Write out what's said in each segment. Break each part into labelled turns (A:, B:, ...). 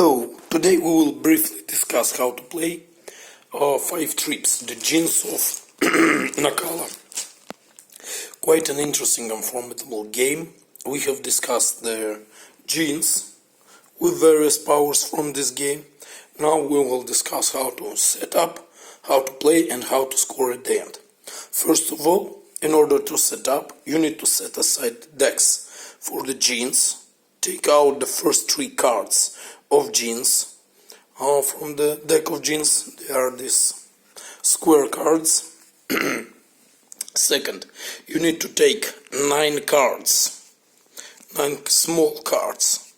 A: Hello, today we will briefly discuss how to play 5 trips, the genes of Nakala. Quite an interesting and formidable game. We have discussed the genes with various powers from this game. Now we will discuss how to set up, how to play and how to score at the end. First of all, in order to set up, you need to set aside decks for the genes. Take out the first 3 cards of genes. From the deck of genes, they are these square cards. Second, you need to take 9 cards, 9 small cards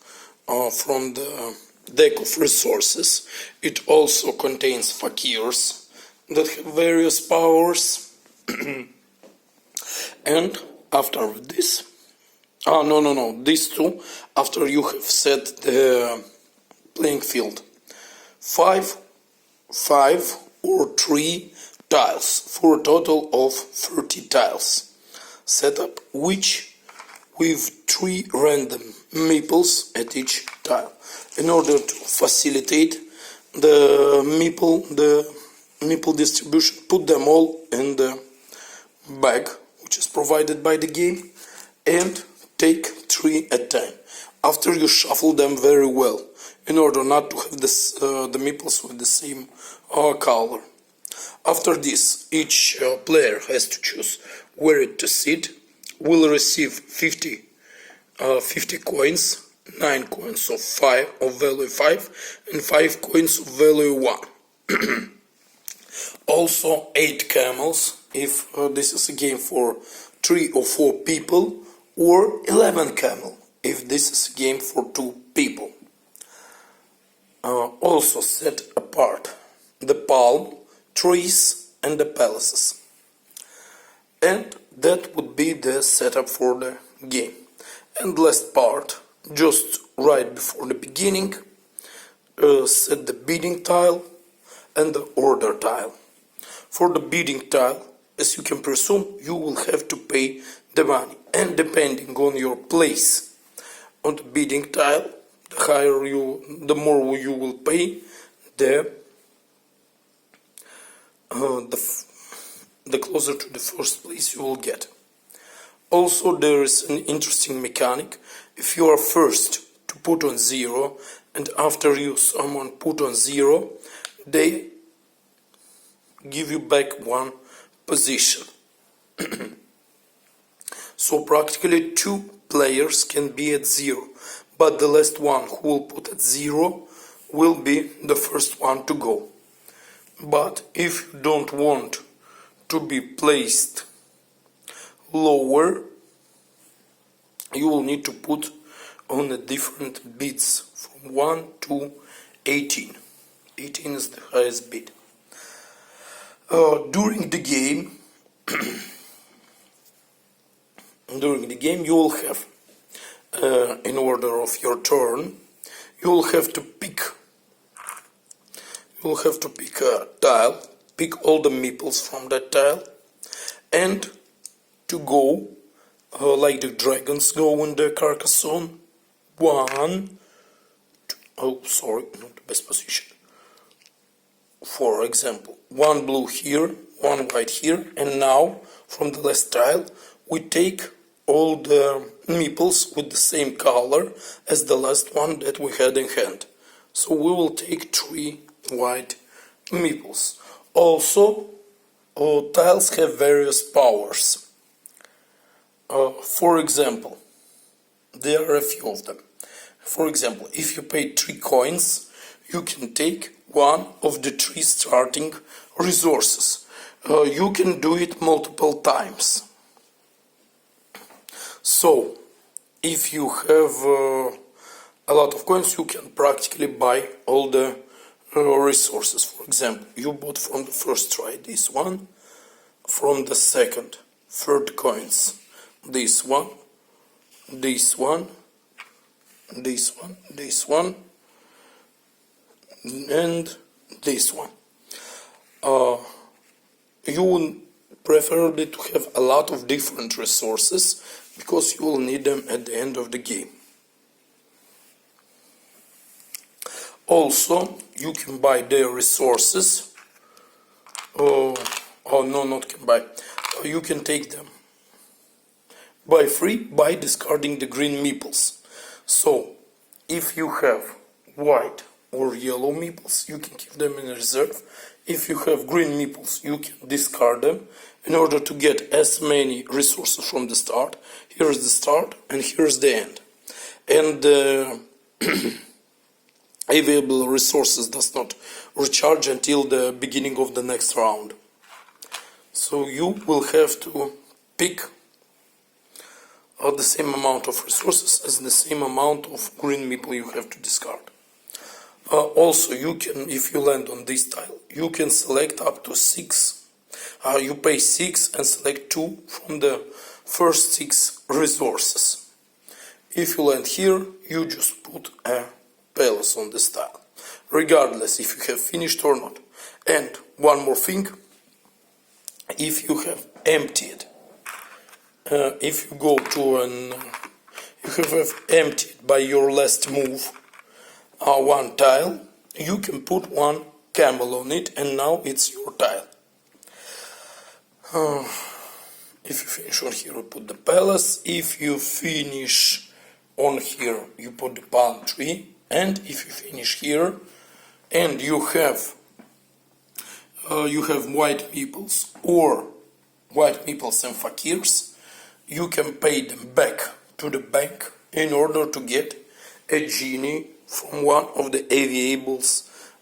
A: from the deck of resources. It also contains fakirs that have various powers. And after this, these two, after you have set the playing field, 5 or 3 tiles for a total of 30 tiles. Set up which with 3 random meeples at each tile in order to facilitate the meeple distribution. Put them all in the bag which is provided by the game and take 3 at a time. After you shuffle them very well in order not to have this, the meeples with the same color. After this, each player has to choose where to sit. Will receive 50 coins, 9 coins of value 5 and 5 coins of value 1. Also 8 camels if this is a game for 3 or 4 people, or 11 camel if this is a game for 2 people. Also set apart the palm, trees and the palaces. And that would be the setup for the game. And last part, just right before the beginning, set the bidding tile and the order tile. For the bidding tile, as you can presume, you will have to pay the money, and depending on your place on the bidding tile, the more you will pay, the closer to the first place you will get. Also, there is an interesting mechanic. If you are first to put on 0 and after you someone put on 0, they give you back 1 position. So practically 2 players can be at 0, but the last one who will put at 0 will be the first one to go. But if you don't want to be placed lower, you will need to put on the different bids from 1 to 18. 18 is the highest bid. During the game you will have, in order of your turn, you will have to pick a tile, pick all the meeples from that tile, and to go like the dragons go in the Carcassonne. 1, 2, oh sorry, not the best position. For example, 1 blue here, 1 white here, and now from the last tile we take all the meeples with the same color as the last one that we had in hand. So we will take 3 white meeples. Also, tiles have various powers. For example, there are a few of them. For example, if you pay 3 coins, you can take 1 of the 3 starting resources. You can do it multiple times. So, if you have a lot of coins, you can practically buy all the resources. For example, you bought from the first try this one, from the second, 3rd coins, this one, this one, this one, this one, and this one. You would prefer to have a lot of different resources because you will need them at the end of the game. Also, you can buy their resources. Oh no, not can buy. You can take them by free by discarding the green meeples. So, if you have white or yellow meeples, you can keep them in reserve. If you have green meeples, you can discard them in order to get as many resources from the start. Here's the start and here's the end. And available resources does not recharge until the beginning of the next round. So you will have to pick the same amount of resources as the same amount of green meeple you have to discard. Also, you can, if you land on this tile, you can select up to 6. You pay 6 and select 2 from the first 6 resources. If you land here, you just put a palace on this tile, regardless if you have finished or not. And one more thing, if you have emptied, if you go to if you have emptied by your last move one tile, you can put one camel on it, and now it's your tile. If you finish on here, you put the palace. If you finish on here, you put the palm tree. And if you finish here, and you have white meeples or white meeples and fakirs, you can pay them back to the bank in order to get a genie from one of the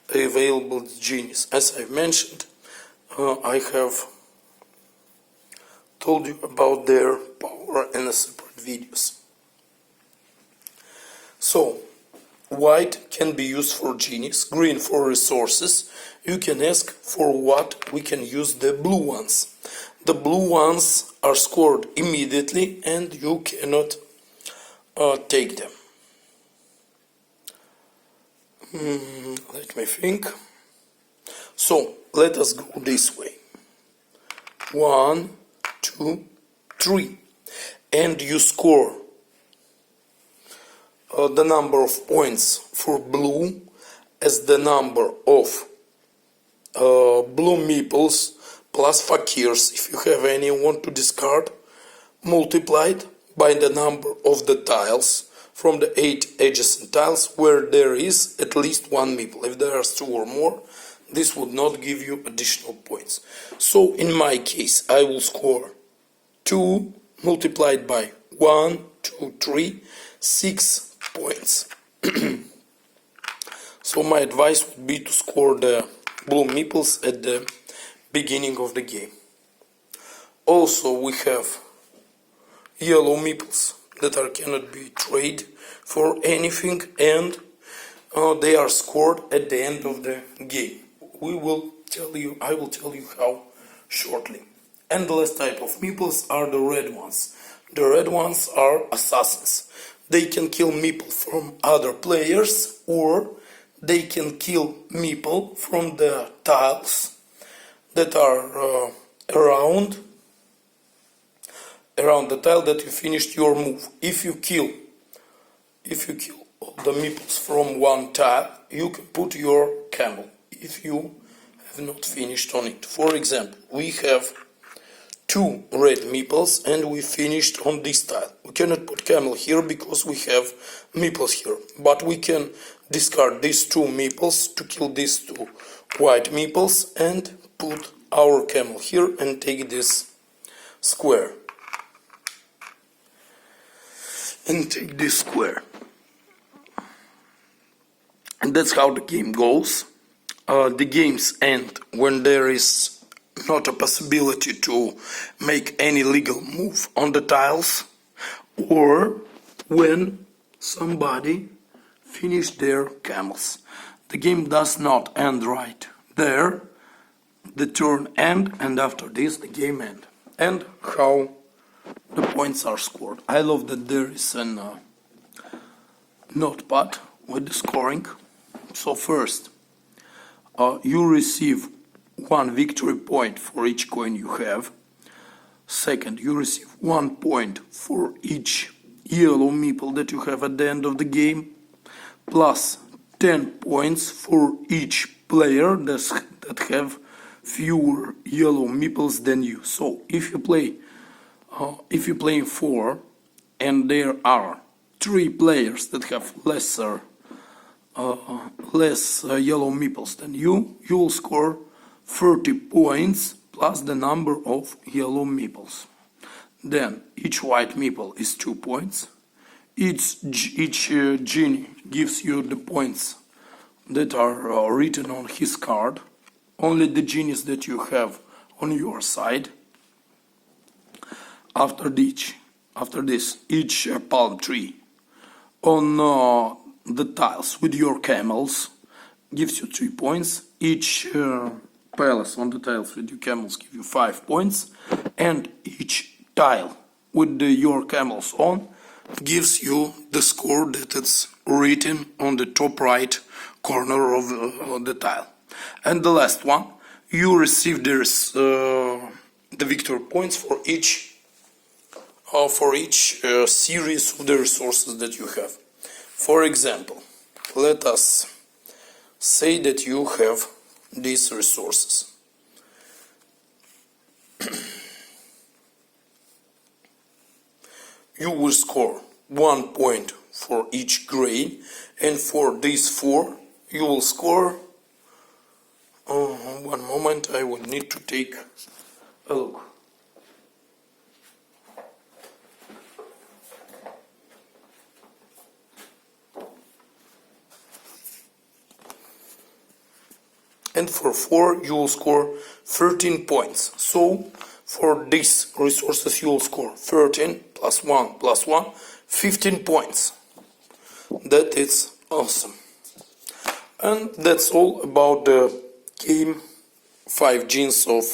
A: available genies. As I mentioned, I have told you about their power in a separate videos. So, white can be used for genies, green for resources. You can ask for what we can use the blue ones. The blue ones are scored immediately and you cannot take them. Let me think. So, let us go this way. 1, 2, 3. And you score the number of points for blue as the number of blue meeples plus fakirs, if you have any you want to discard, multiplied by the number of the tiles from the 8 adjacent tiles where there is at least one meeple. If there are 2 or more, this would not give you additional points. So in my case, I will score 2 multiplied by 1, 2, 3, 6 points. So my advice would be to score the blue meeples at the beginning of the game. Also, we have yellow meeples that cannot be traded for anything, and they are scored at the end of the game. I will tell you how shortly. And the last type of meeples are the red ones. The red ones are assassins. They can kill meeple from other players, or they can kill meeple from the tiles that are around the tile that you finished your move. If you kill all the meeples from one tile, you can put your camel if you have not finished on it. For example, we have 2 red meeples and we finished on this tile. We cannot put camel here because we have meeples here, but we can discard these 2 meeples to kill these 2 white meeples and put our camel here and take this square. And that's how the game goes. The games end when there is not a possibility to make any legal move on the tiles, or when somebody finished their camels. The game does not end right there. The turn end, and after this the game end. And how the points are scored. I love that there is a notepad with the scoring. So first, you receive 1 victory point for each coin you have. Second, you receive 1 point for each yellow meeple that you have at the end of the game, plus 10 points for each player that have fewer yellow meeples than you. So if you play in 4 and there are 3 players that have less yellow meeples than you will score 30 points plus the number of yellow meeples. Then each white meeple is 2 points. Each genie gives you the points that are written on his card, only the genies that you have on your side. After this, each palm tree on the tiles with your camels gives you 3 points. Each palace on the tiles with your camels give you 5 points, and each tile with your camels on gives you the score that it's written on the top right corner of the tile. And the last one, you receive the victory points for each series of the resources that you have. For example, let us say that you have these resources. You will score 1 point for each grain, and for these 4 you will score, one moment, I will need to take a look. And for 4 you will score 13 points. So for these resources you will score 13 plus 1 plus 1, 15 points. That is awesome. And that's all about the game 5 genes of,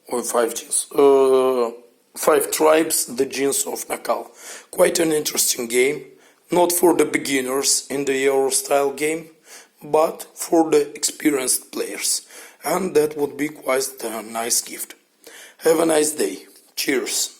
A: or 5 genes, 5 tribes, the genes of Nakal. Quite an interesting game, not for the beginners in the Euro style game, but for the experienced players, and that would be quite a nice gift. Have a nice day. Cheers.